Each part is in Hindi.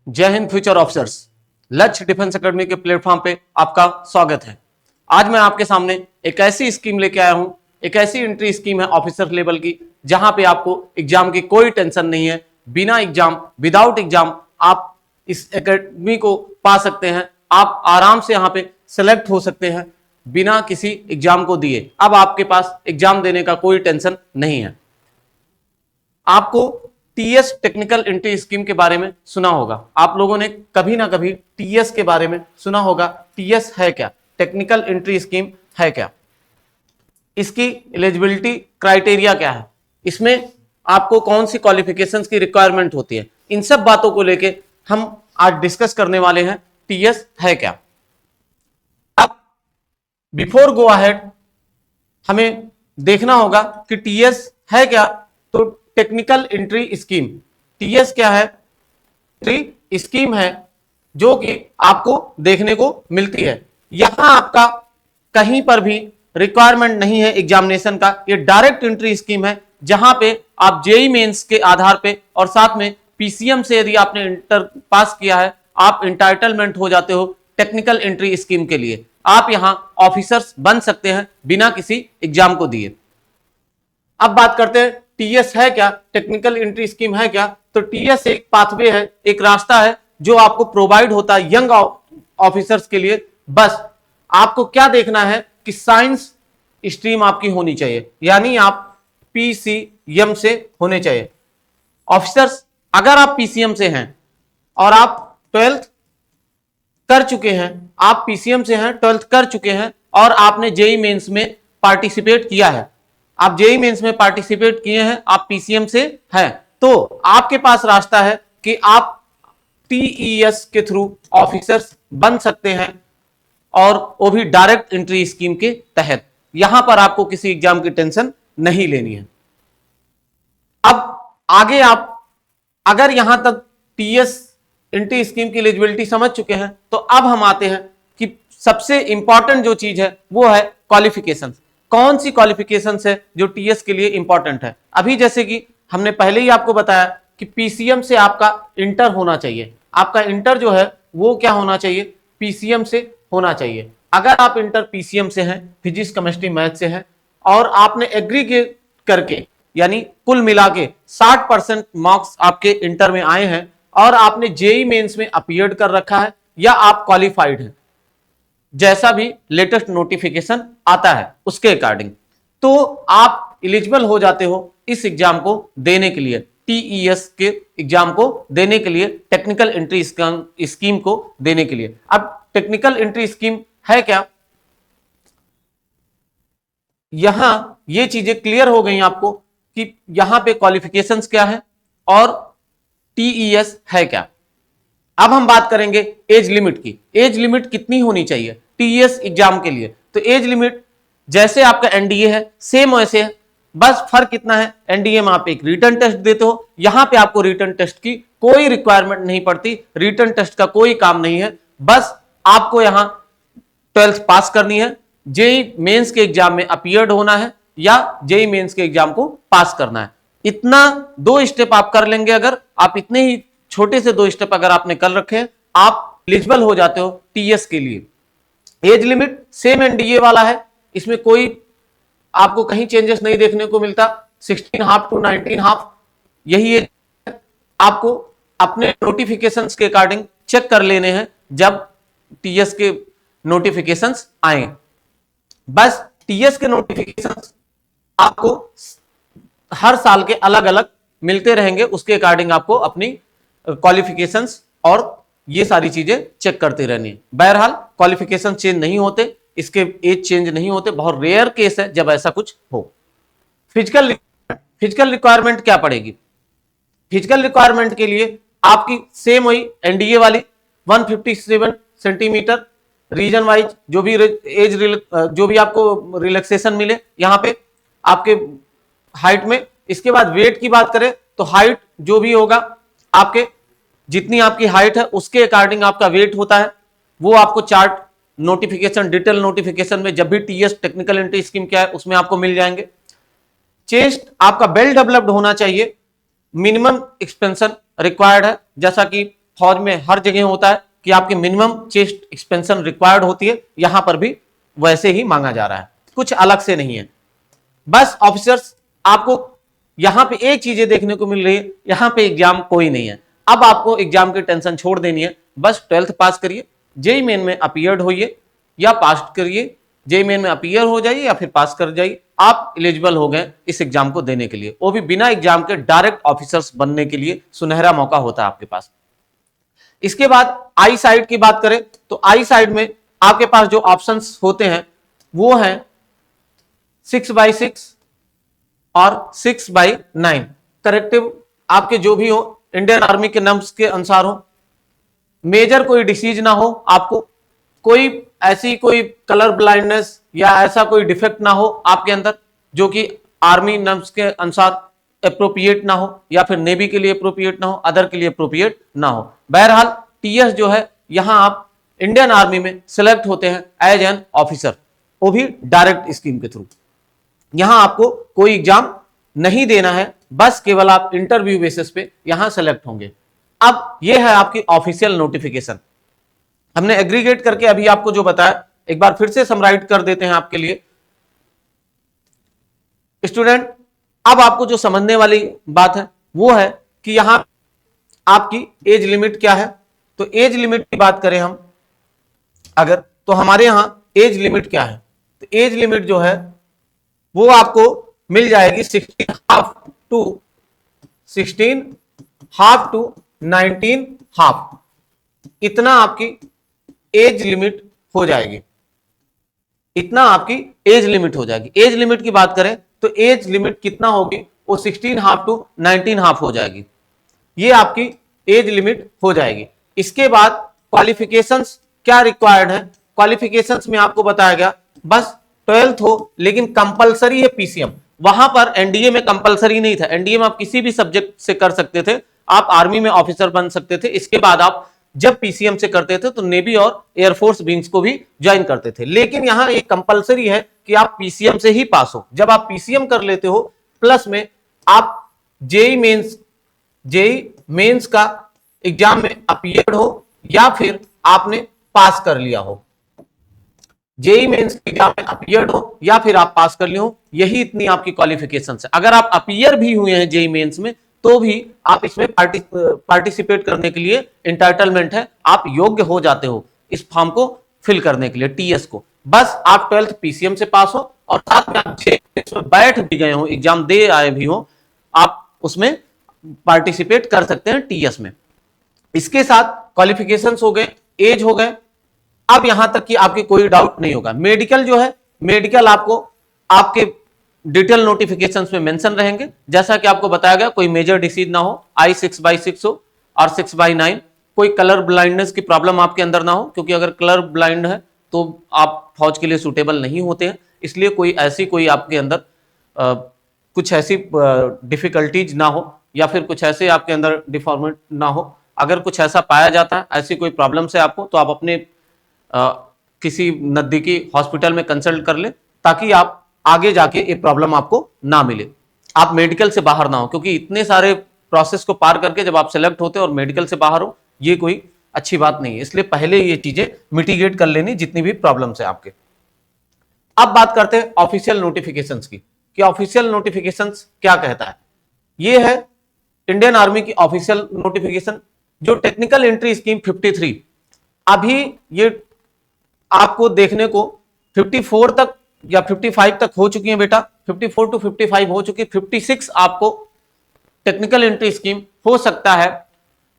जय हिंद फ्यूचर ऑफिसर्स। लक्ष्य डिफेंस एकेडमी के प्लेटफॉर्म पे आपका स्वागत है। आज मैं आपके सामने एक ऐसी स्कीम लेके आया हूं, एक ऐसी एंट्री स्कीम है ऑफिसर लेवल की, जहां पे आपको एग्जाम की कोई टेंशन नहीं है। बिना एग्जाम, विदाउट एग्जाम आप इस एकेडमी को पा सकते हैं। आप आराम से यहां पे सेलेक्ट हो सकते हैं बिना किसी एग्जाम को दिए। अब आपके पास एग्जाम देने का कोई टेंशन नहीं है। आपको टीएस टेक्निकल एंट्री स्कीम के बारे में सुना होगा। आप लोगों ने कभी ना कभी टीएस के बारे में सुना होगा। टीएस है क्या? टेक्निकल एंट्री स्कीम है क्या? इसकी एलिजिबिलिटी क्राइटेरिया क्या है? इसमें आपको कौन सी क्वालिफिकेशंस की रिक्वायरमेंट होती है? इन सब बातों को लेके हम आज डिस्कस करने वाले हैं। टीएस है क्या? अब बिफोर गो अहेड हमें देखना होगा कि टीएस है क्या। तो टेक्निकल एंट्री स्कीम, टीएस क्या है? एंट्री स्कीम है जो कि आपको देखने को मिलती है। यहां आपका कहीं पर भी रिक्वायरमेंट नहीं है एग्जामिनेशन का। ये डायरेक्ट एंट्री स्कीम है जहां पे आप जेई मेंस के आधार पे और साथ में पीसीएम से यदि आपने इंटर पास किया है, आप इंटाइटलमेंट हो जाते हो टेक्निकल एंट्री स्कीम के लिए। आप यहां ऑफिसर्स बन सकते हैं बिना किसी एग्जाम को दिए। अब बात करते हैं टीएस है क्या, टेक्निकल एंट्री स्कीम है क्या। तो टीएस एक पाथवे है, एक रास्ता है जो आपको प्रोवाइड होता है यंग ऑफिसर्स के लिए। बस आपको क्या देखना है कि साइंस स्ट्रीम आपकी होनी चाहिए, यानी आप पीसीएम से होने चाहिए। ऑफिसर्स अगर आप पीसीएम से हैं और आप 12th कर चुके हैं, आप पीसीएम से हैं, 12th कर चुके हैं और आपने जेई मेंस में पार्टिसिपेट किया है, आप जेई मेंस में पार्टिसिपेट किए हैं, आप पीसीएम से हैं, तो आपके पास रास्ता है कि आप टीईएस के थ्रू ऑफिसर्स बन सकते हैं और वो भी डायरेक्ट एंट्री स्कीम के तहत। यहां पर आपको किसी एग्जाम की टेंशन नहीं लेनी है। अब आगे आप अगर यहां तक टीएस एंट्री स्कीम की एलिजिबिलिटी समझ चुके हैं, तो अब हम आते हैं कि सबसे इंपॉर्टेंट जो चीज है वो है क्वालिफिकेशन। कौन सी क्वालिफिकेशन है जो टीएस के लिए इंपॉर्टेंट है? अभी जैसे कि हमने पहले ही आपको बताया कि पीसीएम से आपका इंटर होना चाहिए। आपका इंटर जो है वो क्या होना चाहिए? पीसीएम से होना चाहिए। अगर आप इंटर पीसीएम से हैं, फिजिक्स केमिस्ट्री मैथ से हैं, और आपने एग्रीगेट करके यानी कुल मिला के 60% मार्क्स आपके इंटर में आए हैं और आपने जेई मेंस में अपीयर्ड कर रखा है या आप क्वालिफाइड हैं, जैसा भी लेटेस्ट नोटिफिकेशन आता है उसके अकॉर्डिंग, तो आप एलिजिबल हो जाते हो इस एग्जाम को देने के लिए, टीईएस के एग्जाम को देने के लिए, टेक्निकल एंट्री स्कीम को देने के लिए। अब टेक्निकल एंट्री स्कीम है क्या? यहां ये चीजें क्लियर हो गई आपको कि यहां पे क्वालिफिकेशंस क्या है और टीईएस है क्या। अब हम बात करेंगे एज लिमिट की। एज लिमिट कितनी होनी चाहिए टीएस एग्जाम के लिए? तो एज लिमिट जैसे आपका एनडीए है सेम वैसे है, बस फर्क कितना है, एनडीए में आप एक रिटन टेस्ट देते हो, यहां पे आपको रिटन टेस्ट की कोई रिक्वायरमेंट नहीं पड़ती, रिटन टेस्ट का कोई काम नहीं है, बस आपको यहां 12th पास करनी है, जेई मेंस के एग्जाम में अपीयर्ड होना है या जेई मेंस के एग्जाम को पास करना है। इतना 2 स्टेप आप कर लेंगे, अगर आप इतने ही छोटे से 2 स्टेप अगर आपने कर रखे, आप एलिजिबल हो जाते हो टीएस के लिए। एज लिमिट सेम एनडीए वाला है, इसमें कोई आपको कहीं चेंजेस नहीं देखने को मिलता। 16.5 to 19.5 यही एज आपको अपने नोटिफिकेशंस के अकॉर्डिंग चेक कर लेने हैं जब टीएस के नोटिफिकेशंस आए। बस टीएस के नोटिफिकेशंस आपको हर साल के अलग अलग मिलते रहेंगे, उसके अकॉर्डिंग आपको अपनी क्वालिफिकेशंस और ये सारी चीजें चेक करते रहनी है। बहरहाल क्वालिफिकेशन चेंज नहीं होते, इसके एज चेंज नहीं होते, बहुत रेयर केस है जब ऐसा कुछ हो। फिजिकल रिक्वायरमेंट क्या पड़ेगी? फिजिकल रिक्वायरमेंट के लिए आपकी सेम वही एनडीए वाली 157 सेंटीमीटर रीजन वाइज जो भी एज जो भी आपको रिलैक्सेशन मिले यहां पे आपके हाइट में। इसके बाद वेट की बात करें तो हाइट जो भी होगा आपके, जितनी आपकी हाइट है उसके अकॉर्डिंग आपका वेट होता है, वो आपको चार्ट नोटिफिकेशन, डिटेल नोटिफिकेशन में जब भी टीएस टेक्निकल एंट्री स्कीम क्या है उसमें आपको मिल जाएंगे। चेस्ट आपका वेल डेवलप्ड होना चाहिए, मिनिमम एक्सपेंशन रिक्वायर्ड है, जैसा कि फौज में हर जगह होता है कि आपके मिनिमम चेस्ट एक्सपेंशन रिक्वायर्ड होती है, यहां पर भी वैसे ही मांगा जा रहा है, कुछ अलग से नहीं है। बस ऑफिसर्स आपको यहां पे एक चीजें देखने को मिल रही है, यहां पे एग्जाम कोई नहीं है। अब आपको एग्जाम की टेंशन छोड़ देनी है, बस 12th पास करिए, जेई मेन में अपीयर्ड होइए या पास करिए, जेई मेन में अपीयर हो जाइए या फिर पास कर जाइए, आप एलिजिबल हो गए इस एग्जाम को देने के लिए। वो भी बिना एग्जाम के डायरेक्ट ऑफिसर्स बनने के लिए सुनहरा मौका होता है आपके पास। इसके बाद आई साइड की बात करें तो आई साइड में आपके पास जो ऑप्शंस होते हैं वो हैं 6/6 और 6/9। करेक्टिव आपके जो भी हो इंडियन आर्मी के नॉर्म्स के अनुसार हो, मेजर कोई डिसीज ना हो, आपको कोई ऐसी कोई कलर ब्लाइंडनेस या ऐसा कोई डिफेक्ट ना हो आपके अंदर जो कि आर्मी नॉर्म्स के अनुसार अप्रोप्रिएट ना हो या फिर नेवी के लिए अप्रोप्रिएट ना हो, अदर के लिए अप्रोप्रिएट ना हो। बहरहाल टीएस जो है यहां आप इंडियन आर्मी में सिलेक्ट होते हैं एज एन ऑफिसर, वो भी डायरेक्ट स्कीम के थ्रू। यहां आपको कोई एग्जाम नहीं देना है, बस केवल आप इंटरव्यू बेसिस पे यहां सेलेक्ट होंगे। अब यह है आपकी ऑफिशियल नोटिफिकेशन। हमने एग्रीगेट करके अभी आपको जो बताया एक बार फिर से समराइज कर देते हैं आपके लिए। स्टूडेंट, अब आपको जो समझने वाली बात है वो है कि यहां आपकी एज लिमिट क्या है। तो एज लिमिट की बात करें हम अगर, तो हमारे यहां एज लिमिट क्या है, तो एज लिमिट जो है वो आपको मिल जाएगी 16 हाफ टू 19 हाफ, इतना आपकी एज लिमिट हो जाएगी, इतना आपकी एज लिमिट हो जाएगी। एज लिमिट की बात करें तो एज लिमिट कितना होगी, वो 16 हाफ टू 19 हाफ हो जाएगी, ये आपकी एज लिमिट हो जाएगी। इसके बाद क्वालिफिकेशंस क्या रिक्वायर्ड है, क्वालिफिकेशंस में आपको बताया गया बस 12th हो, लेकिन कंपलसरी है पीसीएम। वहां पर एनडीए में कंपलसरी नहीं था, एनडीए में आप किसी भी सब्जेक्ट से कर सकते थे, आप आर्मी में ऑफिसर बन सकते थे। इसके बाद आप जब पीसीएम से करते थे तो नेवी और एयरफोर्स विंग्स को भी ज्वाइन करते थे, लेकिन यहां एक कंपलसरी है कि आप पीसीएम से ही पास हो। जब आप पीसीएम कर लेते हो प्लस में आप जेई मेंस का एग्जाम में अपीयर्ड हो या फिर आपने पास कर लिया हो, जेई मेंस के एग्जाम में अपीयर्ड हो या फिर आप पास कर लिए हो, यही इतनी आपकी क्वालिफिकेशन है। अगर आप अपीयर भी हुए हैं जेई मेंस में तो भी आप इसमें पार्टिसिपेट करने के लिए इंटाइटलमेंट है, आप योग्य हो जाते हो इस फॉर्म को फिल करने के लिए, टीएस को। बस आप 12th पीसीएम से पास हो और साथ में आप इसमें बैठ भी गए हो, एग्जाम दे आए भी हो, आप उसमें पार्टिसिपेट कर सकते हैं टीएस में। इसके साथ क्वालिफिकेशंस हो गए, एज हो गए। अब यहां तक कि आपकी कोई डाउट नहीं होगा। मेडिकल जो है, मेडिकल आपको आपके डिटेल नोटिफिकेशंस में मेंशन रहेंगे, जैसा कि आपको बताया गया कोई मेजर डिसीज ना हो, आई 6/6 हो और 6/9, कोई कलर ब्लाइंडनेस की प्रॉब्लम आपके अंदर ना हो, क्योंकि अगर कलर ब्लाइंड है तो आप फौज के लिए सूटेबल नहीं होते हैं। इसलिए कोई आपके अंदर कुछ ऐसी डिफिकल्टीज ना हो या फिर कुछ ऐसे आपके अंदर डिफॉर्मेट ना हो। अगर कुछ ऐसा पाया जाता है, ऐसी कोई प्रॉब्लम से आपको, तो आप अपने किसी नजदीकी हॉस्पिटल में कंसल्ट कर ले, ताकि आप आगे जाके ये प्रॉब्लम आपको ना मिले, आप मेडिकल से बाहर ना हो। क्योंकि इतने सारे प्रोसेस को पार करके जब आप सेलेक्ट होते हो और मेडिकल से बाहर हो, ये कोई अच्छी बात नहीं है। इसलिए पहले ये चीजें मिटिगेट कर लेनी, जितनी भी प्रॉब्लम्स है आपके। अब बात करते हैं ऑफिशियल नोटिफिकेशंस की, कि ऑफिशियल नोटिफिकेशंस क्या कहता है। ये है इंडियन आर्मी की ऑफिशियल नोटिफिकेशन, जो टेक्निकल एंट्री स्कीम 53, अभी ये आपको देखने को 54 तक या 55 तक हो चुकी है बेटा, 54 to 55 हो चुकी, 56 आपको टेक्निकल एंट्री स्कीम हो सकता है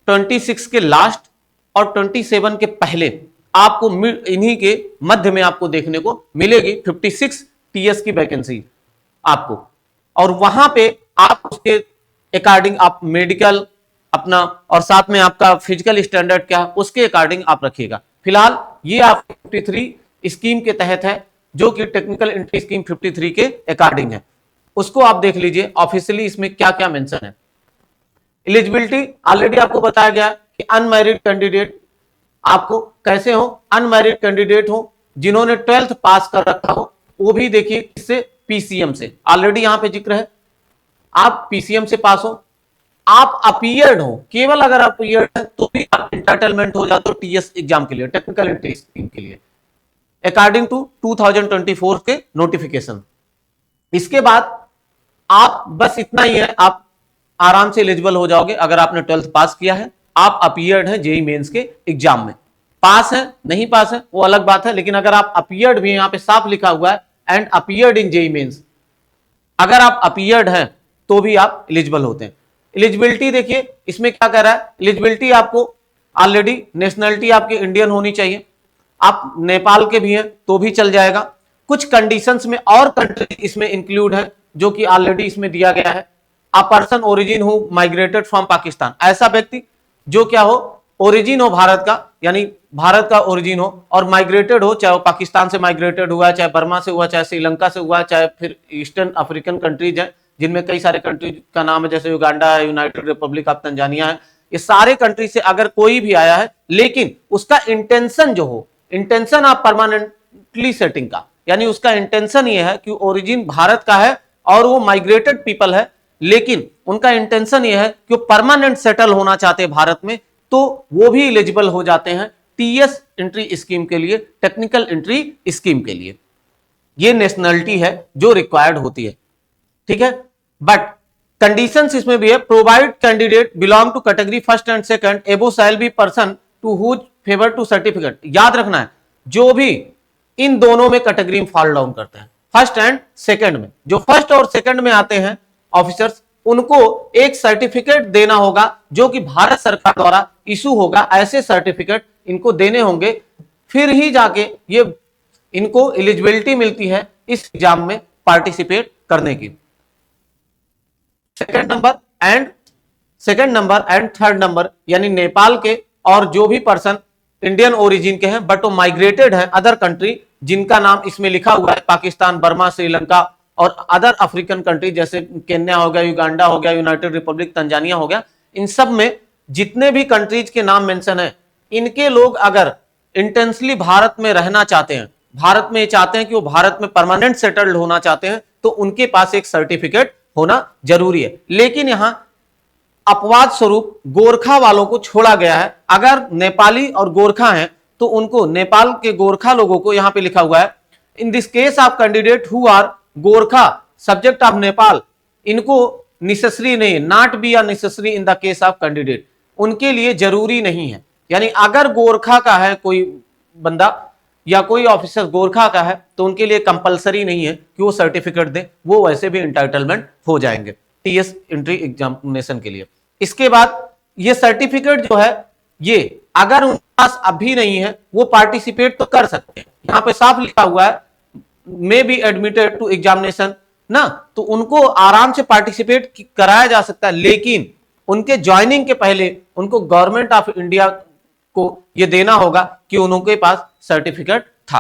26 के लास्ट और 27 के पहले, आपको इन्हीं के मध्य में आपको देखने को मिलेगी 56 टीएस की वैकेंसी आपको। और वहां पे आप उसके अकॉर्डिंग आप मेडिकल अपना और साथ में आपका फिजिकल स्टैंडर्ड क्या उसके अकॉर्डिंग आप रखिएगा। फिलहाल ये आप 53 स्कीम के तहत है, जो कि टेक्निकल एंट्री स्कीम 53 के अकॉर्डिंग है, उसको आप देख लीजिए ऑफिशियली इसमें क्या क्या मेंशन है। एलिजिबिलिटी ऑलरेडी आपको बताया गया कि अनमैरिड कैंडिडेट आपको कैसे हो, अनमैरिड कैंडिडेट हो जिन्होंने 12th पास कर रखा हो, वो भी देखिए किससे, पीसीएम से, ऑलरेडी यहां पे जिक्र है, आप पीसीएम से पास हो आप अपीयर्ड हो, केवल अगर आप अपीयर्ड है तो भी आप इंटाइटलमेंट हो जाते हो टीएस एग्जाम के लिए, टेक्निकल एंट्री स्कीम के लिए, अकॉर्डिंग टू 2024 के नोटिफिकेशन। इसके बाद आप बस इतना ही है, आप आराम से एलिजिबल हो जाओगे अगर आपने 12th पास किया है, आप अपीयर्ड है जेई मेंस के एग्जाम में। पास है नहीं पास है वो अलग बात है, लेकिन अगर आप अपीयर्ड भी, यहां पे साफ लिखा हुआ है and appeared in JEE Mains, अगर आप अपीयर्ड हैं तो भी आप एलिजिबल होते हैं। एलिजिबिलिटी देखिए इसमें क्या कर रहा है, एलिजिबिलिटी आपको ऑलरेडी नेशनलिटी आपकी इंडियन होनी चाहिए, आप नेपाल के भी हैं तो भी चल जाएगा। कुछ कंडीशंस में और कंट्री इसमें इंक्लूड है जो कि ऑलरेडी इसमें दिया गया है। A person origin who migrated from Pakistan, ऐसा व्यक्ति जो क्या हो, ओरिजिन हो भारत का, यानी भारत का ओरिजिन हो और माइग्रेटेड हो, चाहे वो पाकिस्तान से माइग्रेटेड हुआ, चाहे बर्मा से हुआ, चाहे श्रीलंका से हुआ, चाहे फिर ईस्टर्न अफ्रीकन कंट्रीज है जिनमें कई सारे कंट्रीज का नाम है, जैसे युगांडा है, यूनाइटेड रिपब्लिक ऑफ तंजानिया है, ये सारे कंट्री से अगर कोई भी आया है लेकिन उसका इंटेंशन जो हो, इंटेंशन आप परमानेंटली सेटिंग का, यानी उसका इंटेंशन ये है कि ओरिजिन भारत का है और वो माइग्रेटेड पीपल है, लेकिन उनका इंटेंशन ये है कि वो परमानेंट सेटल होना चाहते हैं भारत में, तो वो भी एलिजिबल हो जाते हैं टीएस एंट्री स्कीम के लिए, टेक्निकल एंट्री स्कीम के लिए। ये नेशनलिटी है जो रिक्वायर्ड होती है, ठीक है। बट कंडीशंस इसमें भी है, provide candidate belong to category first and second above shall be person to whose favour to certificate. याद रखना है जो भी इन दोनों में कैटेगरी में फॉल डाउन करते हैं, फर्स्ट एंड सेकंड में, जो फर्स्ट और सेकंड में आते हैं ऑफिसर्स, उनको एक सर्टिफिकेट देना होगा जो कि भारत सरकार द्वारा इशू होगा, ऐसे सर्टिफिकेट इनको देने होंगे, फिर ही जाके ये इनको एलिजिबिलिटी मिलती है इस एग्जाम में पार्टिसिपेट करने की। Second number and third number, यानी नेपाल के और जो भी पर्सन इंडियन ओरिजिन के हैं बट वो माइग्रेटेड है अदर कंट्री, जिनका नाम इसमें लिखा हुआ है पाकिस्तान, बर्मा, श्रीलंका और अदर अफ्रीकन कंट्री जैसे केन्या हो गया, युगांडा हो गया, यूनाइटेड रिपब्लिक तंजानिया हो गया, इन सब में जितने भी कंट्रीज के नाम मेंशन है, इनके लोग अगर इंटेंसली भारत में रहना चाहते हैं, भारत में चाहते हैं कि वो भारत में परमानेंट सेटल्ड होना चाहते हैं, तो उनके पास एक सर्टिफिकेट होना जरूरी है। लेकिन यहां अपवाद स्वरूप गोरखा वालों को छोड़ा गया है। अगर नेपाली और गोरखा हैं तो उनको, नेपाल के गोरखा लोगों को, यहां पे लिखा हुआ है in this case of candidate who are Gorkha subject of Nepal, इनको नेसेसरी नहीं, not be are necessary in the case of candidate, उनके लिए जरूरी नहीं है। यानी अगर गोरखा का है कोई बंदा या कोई ऑफिसर गोरखा का है तो उनके लिए कंपलसरी नहीं है कि वो सर्टिफिकेट दे, वो वैसे भी इंटाइटलमेंट हो जाएंगे टीएस एंट्री एग्जामिनेशन के लिए। इसके बाद ये सर्टिफिकेट जो है, ये अगर उनके पास अभी नहीं है वो पार्टिसिपेट तो कर सकते हैं, यहां पे साफ लिखा हुआ है may be admitted to examination ना, तो उनको आराम से पार्टिसिपेट कराया जा सकता है, लेकिन उनके ज्वाइनिंग के पहले उनको गवर्नमेंट ऑफ इंडिया को यह देना होगा कि उनके पास सर्टिफिकेट था।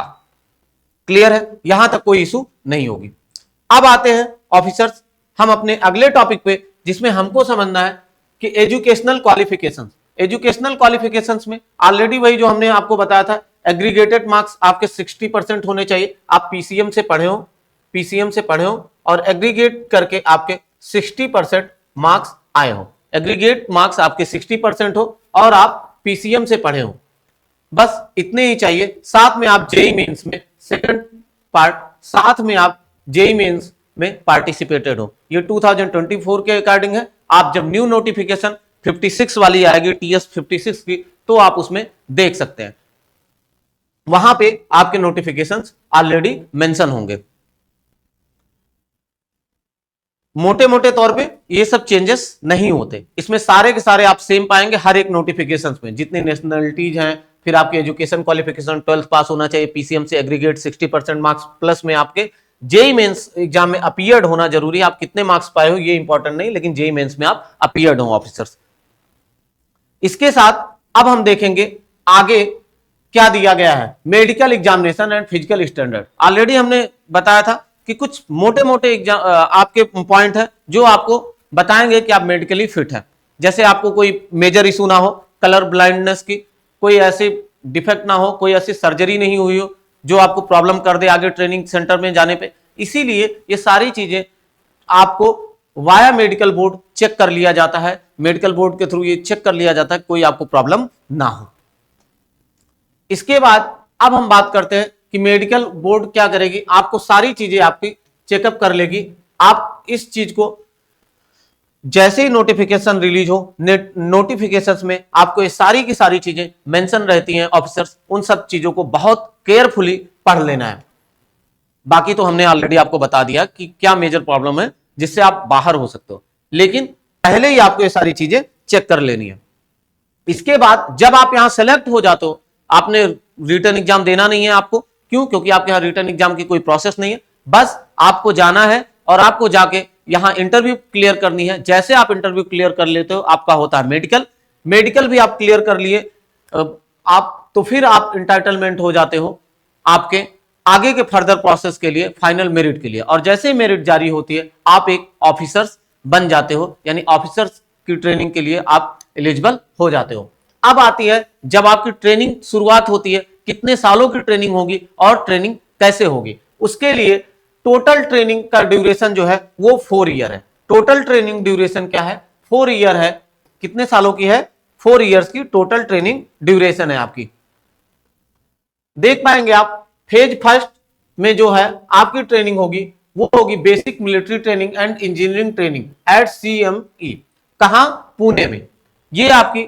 क्लियर है, यहां तक कोई इशू नहीं होगी। अब आते हैं ऑफिसर्स हम अपने अगले टॉपिक पे, जिसमें हमको समझना है कि एजुकेशनल क्वालिफिकेशंस। एजुकेशनल क्वालिफिकेशंस में ऑलरेडी वही जो हमने आपको बताया था, एग्रीगेटेड मार्क्स आपके 60% होने चाहिए। आप पीसीएम से पढ़े हो और एग्रीगेट करके आपके 60% मार्क्स आए हो, एग्रीगेट मार्क्स आपके 60% हो और आप पीसीएम से पढ़े हो, बस इतने ही चाहिए। साथ में आप जेई मेंस में सेकंड पार्ट, साथ में आप जेई मेंस में पार्टिसिपेटेड हो। ये 2024 के अकॉर्डिंग है। आप जब न्यू नोटिफिकेशन 56 वाली आएगी, टीएस 56 की, तो आप उसमें देख सकते हैं, वहां पे आपके नोटिफिकेशंस ऑलरेडी मेंशन होंगे। मोटे मोटे तौर पे ये सब चेंजेस नहीं होते, इसमें सारे के सारे आप सेम पाएंगे हर एक नोटिफिकेशंस में, जितनी नेशनलिटीज हैं, फिर आपके एजुकेशन क्वालिफिकेशन 12th पास होना चाहिए, पीसीएम से एग्रीगेट 60% मार्क्स, प्लस में आपके जेई मेंस एग्जाम में अपीयर्ड होना जरूरी है। आप कितने मार्क्स पाए हो ये इंपॉर्टेंट नहीं, लेकिन जेई मेंस में आप अपीयर्ड हो ऑफिसर्स। इसके साथ अब हम देखेंगे आगे क्या दिया गया है, medical examination and physical standard. Already हमने बताया था कि कुछ मोटे मोटे एग्जाम आपके पॉइंट है जो आपको बताएंगे कि आप मेडिकली फिट है। जैसे आपको कोई मेजर इशू ना हो, कलर ब्लाइंडनेस की कोई ऐसी डिफेक्ट ना हो, कोई ऐसी सर्जरी नहीं हुई हो जो आपको प्रॉब्लम कर दे आगे ट्रेनिंग सेंटर में जाने पे। इसीलिए ये सारी चीजें आपको वाया मेडिकल बोर्ड चेक कर लिया जाता है, मेडिकल बोर्ड के थ्रू ये चेक कर लिया जाता है, कोई आपको प्रॉब्लम ना हो। इसके बाद अब हम बात करते हैं कि मेडिकल बोर्ड क्या करेगी, आपको सारी चीजें आपकी चेकअप कर लेगी। आप इस चीज को जैसे ही नोटिफिकेशन रिलीज हो, नोटिफिकेशंस में आपको ये सारी की सारी चीजें मेंशन रहती हैं ऑफिसर्स, उन सब चीजों को बहुत केयरफुली पढ़ लेना है। बाकी तो हमने ऑलरेडी आपको बता दिया कि क्या मेजर प्रॉब्लम है जिससे आप बाहर हो सकते हो, लेकिन पहले ही आपको ये सारी चीजें चेक कर लेनी है। इसके बाद जब आप यहां सेलेक्ट हो जाते हो, आपने रिटर्न एग्जाम देना नहीं है आपको, क्यों? क्योंकि आपके यहां रिटर्न एग्जाम की कोई प्रोसेस नहीं है, बस आपको जाना है और आपको जाके यहां इंटरव्यू क्लियर करनी है। जैसे आप इंटरव्यू क्लियर कर लेते हो, आपका होता है मेडिकल, मेडिकल भी आप क्लियर कर लिए आप, तो फिर आप इंटाइटलमेंट हो जाते हो आपके आगे के फर्दर प्रोसेस के लिए, फाइनल मेरिट के लिए। और जैसे ही मेरिट जारी होती है, आप एक ऑफिसर्स बन जाते हो, यानी ऑफिसर्स की ट्रेनिंग के लिए आप एलिजिबल हो जाते हो। अब आती है जब आपकी ट्रेनिंग शुरुआत होती है, कितने सालों की ट्रेनिंग होगी और ट्रेनिंग कैसे होगी। उसके लिए टोटल ट्रेनिंग का ड्यूरेशन जो है वो 4 ईयर है। टोटल ट्रेनिंग ड्यूरेशन क्या है? 4 ईयर है। कितने सालों की है? 4 ईयर्स की टोटल ट्रेनिंग ड्यूरेशन है आपकी। देख पाएंगे आप फेज फर्स्ट में जो है आपकी ट्रेनिंग होगी वो होगी basic military training and engineering training at CME। कहां? पुणे में। ये आपकी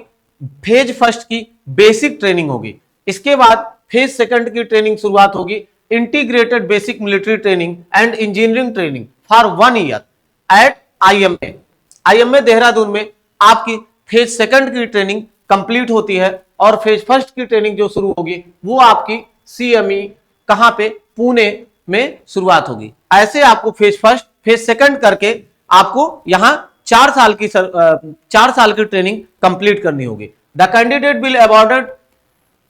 फेज फर्स्ट की बेसिक ट्रेनिंग होगी। इसके बाद फेज सेकंड की ट्रेनिंग शुरुआत होगी integrated basic military training and engineering training for 1 year at IMA। IMA Dehradun में आपकी फेज सेकंड की ट्रेनिंग कंप्लीट होती है और फेज फर्स्ट की ट्रेनिंग जो शुरू होगी वो आपकी CME कहां पे? पुणे में शुरुआत होगी। ऐसे आपको फेज फर्स्ट फेज सेकंड करके आपको यहां 4 साल की ट्रेनिंग कंप्लीट करनी होगी। The candidate will awarded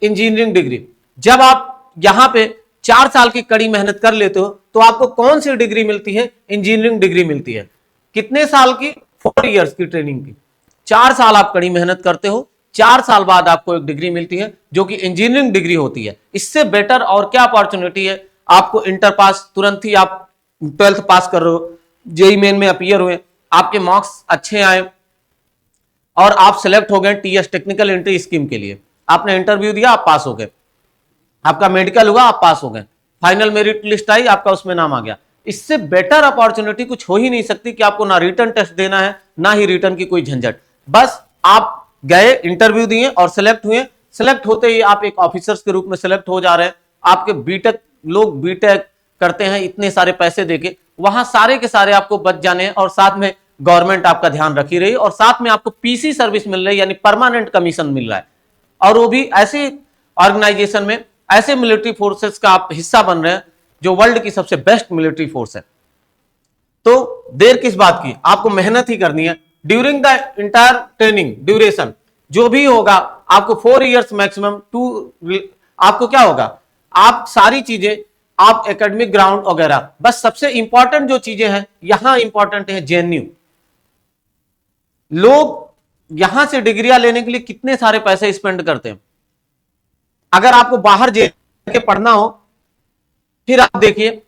engineering degree. जब आप यहां पे 4 साल की कड़ी मेहनत कर लेते हो तो आपको कौन सी डिग्री मिलती है? इंजीनियरिंग डिग्री मिलती है। कितने साल की? 4 इयर्स की ट्रेनिंग की। 4 साल आप कड़ी मेहनत करते हो, 4 साल बाद आपको एक डिग्री मिलती है जो कि इंजीनियरिंग डिग्री होती है। इससे बेटर और क्या अपॉर्चुनिटी है आपको? इंटर पास, तुरंत ही आप 12th पास कर रहे हो, जेई मेन में अपीयर हुए, आपके मार्क्स अच्छे आए और आप सेलेक्ट हो गए TS टेक्निकल एंट्री स्कीम के लिए। आपने इंटरव्यू दिया, आप पास हो गए, आपका मेडिकल हुआ, आप पास हो गए, फाइनल मेरिट लिस्ट आई, आपका उसमें नाम आ गया। इससे बेटर अपॉर्चुनिटी कुछ हो ही नहीं सकती कि आपको ना रिटर्न टेस्ट देना है ना ही रिटर्न की कोई झंझट। बस आप गए, इंटरव्यू दिए और सिलेक्ट हुए। सिलेक्ट होते ही आप एक ऑफिसर्स के रूप में सिलेक्ट हो जा रहे हैं। आपके बीटेक, लोग बीटेक करते हैं इतने सारे पैसे देके, वहां सारे के सारे आपको बच जाने हैं और साथ में गवर्नमेंट आपका ध्यान रखी रही और साथ में आपको PC सर्विस मिल रही है, यानी परमानेंट कमीशन मिल रहा है। और वो भी ऐसी ऑर्गेनाइजेशन में, ऐसे मिलिट्री फोर्सेस का आप हिस्सा बन रहे हैं जो वर्ल्ड की सबसे बेस्ट मिलिट्री फोर्स है। तो देर किस बात की, आपको मेहनत ही करनी है। During the entire training duration जो भी होगा आपको 4 इयर्स मैक्सिमम आपको क्या होगा? आप सारी चीजें, आप एकेडमिक ग्राउंड वगैरह, बस सबसे इंपॉर्टेंट जो चीजें हैं यहां इंपॉर्टेंट है JNU। लोग यहां से डिग्रियां लेने के लिए कितने सारे पैसे स्पेंड करते हैं। अगर आपको बाहर जाके पढ़ना हो, फिर आप देखिए,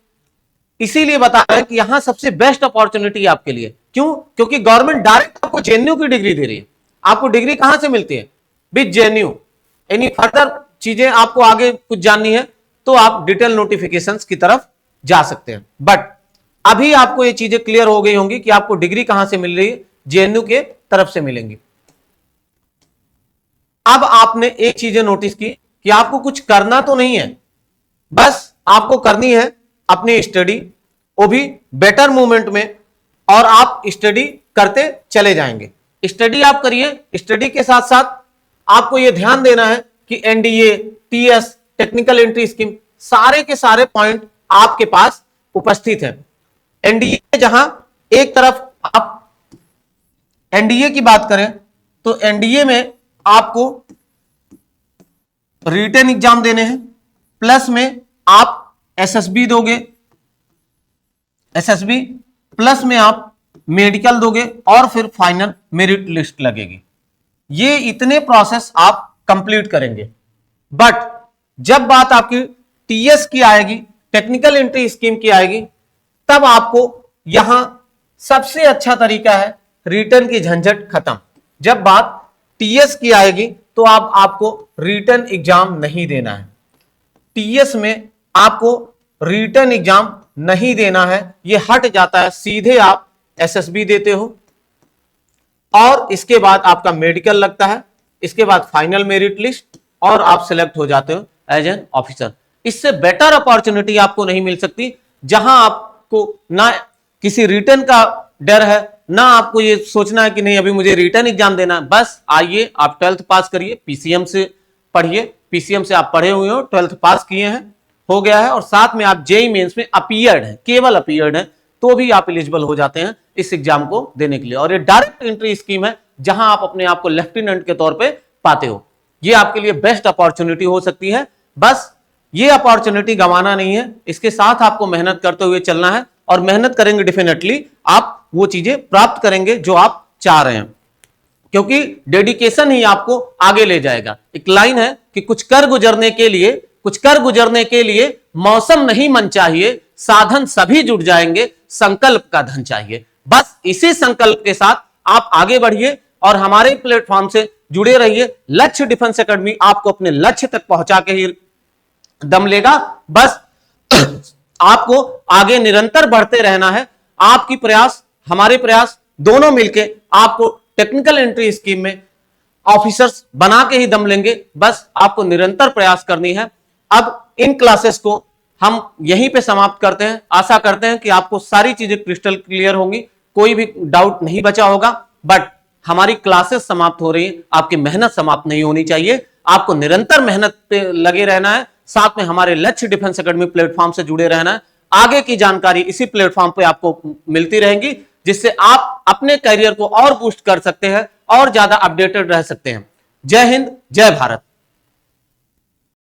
इसीलिए बता रहे हैं कि यहां सबसे बेस्ट अपॉर्चुनिटी है आपके लिए। क्यों? क्योंकि गवर्नमेंट डायरेक्ट आपको JNU की डिग्री दे रही है। आपको डिग्री कहां से मिलती है? With JNU। एनी फर्दर चीजें आपको आगे कुछ जाननी है तो आप डिटेल नोटिफिकेशंस की तरफ जा सकते हैं। बट अभी आपको ये चीजें क्लियर हो गई होंगी कि आपको डिग्री कहां से मिल रही है, JNU के तरफ से मिलेंगी। अब आपने एक चीजें नोटिस की कि आपको कुछ करना तो नहीं है, बस आपको करनी है अपनी स्टडी, वो भी बेटर मूवमेंट में, और आप स्टडी करते चले जाएंगे। स्टडी आप करिए, स्टडी के साथ साथ आपको यह ध्यान देना है कि NDA, TS technical entry scheme, सारे के सारे पॉइंट आपके पास उपस्थित है। NDA जहां एक तरफ आप NDA की बात करें तो NDA में आपको रिटन एग्जाम देने हैं, प्लस में आप SSB दोगे, SSB प्लस में आप मेडिकल दोगे और फिर फाइनल मेरिट लिस्ट लगेगी। ये इतने प्रोसेस आप कंप्लीट करेंगे। बट जब बात आपकी TS की आएगी, टेक्निकल एंट्री स्कीम की आएगी, तब आपको यहां सबसे अच्छा तरीका है रिटर्न की झंझट खत्म। जब बात टीएस की आएगी तो आपको रिटन एग्जाम नहीं देना है। टीएस में आपको रिटन एग्जाम नहीं देना है, यह हट जाता है, सीधे आप एसएसबी देते हो और इसके बाद आपका मेडिकल लगता है, इसके बाद फाइनल मेरिट लिस्ट और आप सिलेक्ट हो जाते हो एज एन ऑफिसर। इससे बेटर अपॉर्चुनिटी आपको नहीं मिल सकती, जहां आपको ना किसी रिटन का डर है, ना आपको ये सोचना है कि नहीं अभी मुझे रिटन एग्जाम देना है। बस आइए, आप 12th पास करिए, पीसीएम से पढ़िए, पीसीएम से आप पढ़े हुए हो, 12th पास किए हैं, हो गया है, और साथ में आप जेईई मेंस में अपीयर्ड है, केवल अपीयर्ड है, तो भी आप एलिजिबल हो जाते हैं इस एग्जाम को देने के लिए। और ये डायरेक्ट एंट्री स्कीम है, जहां आप अपने आप को लेफ्टिनेंट के तौर पे पाते हो। ये आपके लिए बेस्ट अपॉर्चुनिटी हो सकती है, बस ये अपॉर्चुनिटी गंवाना नहीं है, इसके साथ आपको मेहनत करते हुए चलना है, और मेहनत करेंगे डेफिनेटली आप वो चीजें प्राप्त करेंगे जो आप चाह रहे हैं, क्योंकि डेडिकेशन ही आपको आगे ले जाएगा। एक लाइन है कि कुछ कर गुजरने के लिए मौसम नहीं मन चाहिए, साधन सभी जुट जाएंगे, संकल्प का धन चाहिए। बस इसी संकल्प के साथ आप आगे बढ़िए और हमारे प्लेटफॉर्म से जुड़े रहिए। लक्ष्य डिफेंस एकेडमी आपको अपने लक्ष्य तक पहुंचा के ही दम लेगा। बस आपको आगे निरंतर बढ़ते रहना है। आपकी प्रयास, हमारे प्रयास दोनों मिलके आपको टेक्निकल एंट्री स्कीम में ऑफिसर्स बना के ही दम लेंगे। बस आपको निरंतर प्रयास करनी है। अब इन क्लासेस को हम यहीं पे समाप्त करते हैं। आशा करते हैं कि आपको सारी चीजें क्रिस्टल क्लियर होंगी, कोई भी डाउट नहीं बचा होगा। बट हमारी क्लासेस समाप्त हो रही है, आपकी मेहनत समाप्त नहीं होनी चाहिए। आपको निरंतर मेहनत पे लगे रहना है, साथ में हमारे लक्ष्य डिफेंस एकेडमी प्लेटफॉर्म से जुड़े रहना है। आगे की जानकारी इसी प्लेटफॉर्म पे आपको मिलती रहेंगी, जिससे आप अपने करियर को और बूस्ट कर सकते हैं और ज्यादा अपडेटेड रह सकते हैं। जय हिंद, जय भारत।